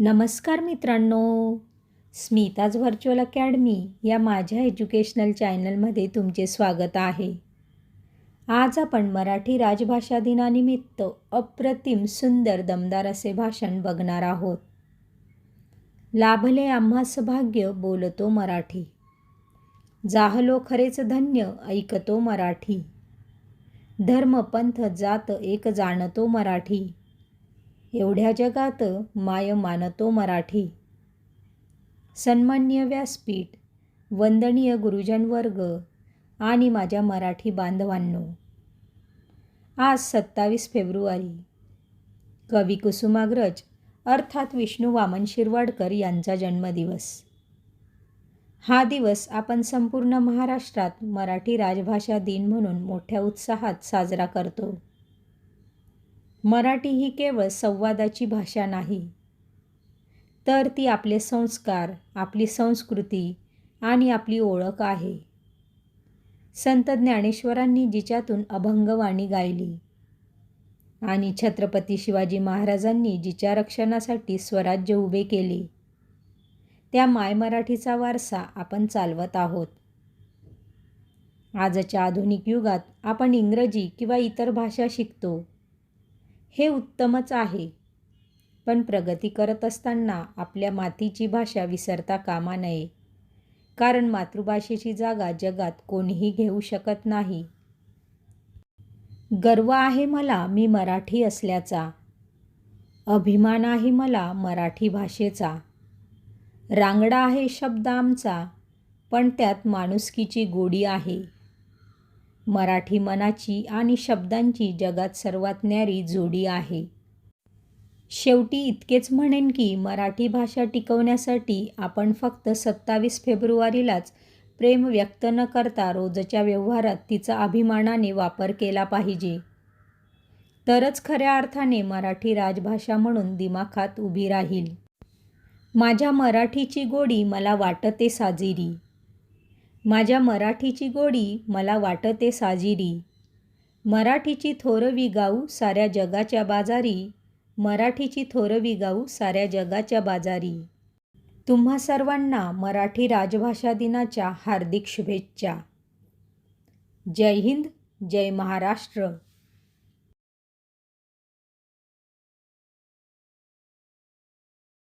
नमस्कार मित्रांनो, Smita's virtual academy या माझ्या एज्युकेशनल चॅनलमध्ये तुमचे स्वागत आहे. आज आपण मराठी राजभाषा दिनानिमित्त अप्रतिम सुंदर दमदार असे भाषण बघणार आहोत. लाभले आम्हास भाग्य बोलतो मराठी, जाहलो खरेच धन्य ऐकतो मराठी, धर्म पंथ जात एक जाणतो मराठी, एवढ्या जगात माय मानतो मराठी. सन्मान्य व्यासपीठ, वंदनीय गुरुजन वर्ग आणि माझ्या मराठी बांधवांनो, आज 27 फेब्रुवारी कवी कुसुमाग्रज अर्थात विष्णू वामन शिरवाडकर यांचा जन्मदिवस. हा दिवस आपण संपूर्ण महाराष्ट्रात मराठी राजभाषा दिन म्हणून मोठ्या उत्साहात साजरा करतो. मराठी ही केवळ संवादाची भाषा नाही, तर ती आपले संस्कार, आपली संस्कृती आणि आपली ओळख आहे. संत ज्ञानेश्वरांनी जिच्यातून अभंगवाणी गायली आणि छत्रपती शिवाजी महाराजांनी जिच्या रक्षणासाठी स्वराज्य उभे केले, त्या माय मराठीचा वारसा आपण चालवत आहोत. आजच्या आधुनिक युगात आपण इंग्रजी किंवा इतर भाषा शिकतो, हे उत्तमच आहे, पण प्रगती करत असताना आपल्या मातीची भाषा विसरता कामा नये, कारण मातृभाषेची जागा जगात कोणीही घेऊ शकत नाही. गर्व आहे मला मी मराठी असल्याचा, अभिमान आहे मला मराठी भाषेचा, रांगडा आहे शब्द आमचा, पण त्यात माणुसकीची गोडी आहे. मराठी मनाची आणि शब्दांची जगात सर्वात न्यारी जोडी आहे. शेवटी इतकेच म्हणेन की मराठी भाषा टिकवण्यासाठी आपण फक्त 27 फेब्रुवारीलाच प्रेम व्यक्त न करता रोजच्या व्यवहारात तिचा अभिमानाने वापर केला पाहिजे. तरच खऱ्या अर्थाने मराठी राजभाषा म्हणून दिमाखात उभी राहील. माझ्या मराठीची गोडी मला वाटते साजिरी, माझ्या मराठीची गोडी मला वाटते साजिरी, मराठीची थोरवी गाऊ साऱ्या जगाच्या बाजारी, मराठीची थोरवी गाऊ साऱ्या जगाच्या बाजारी. तुम्हा सर्वांना मराठी राजभाषा दिनाच्या हार्दिक शुभेच्छा. जय हिंद, जय महाराष्ट्र.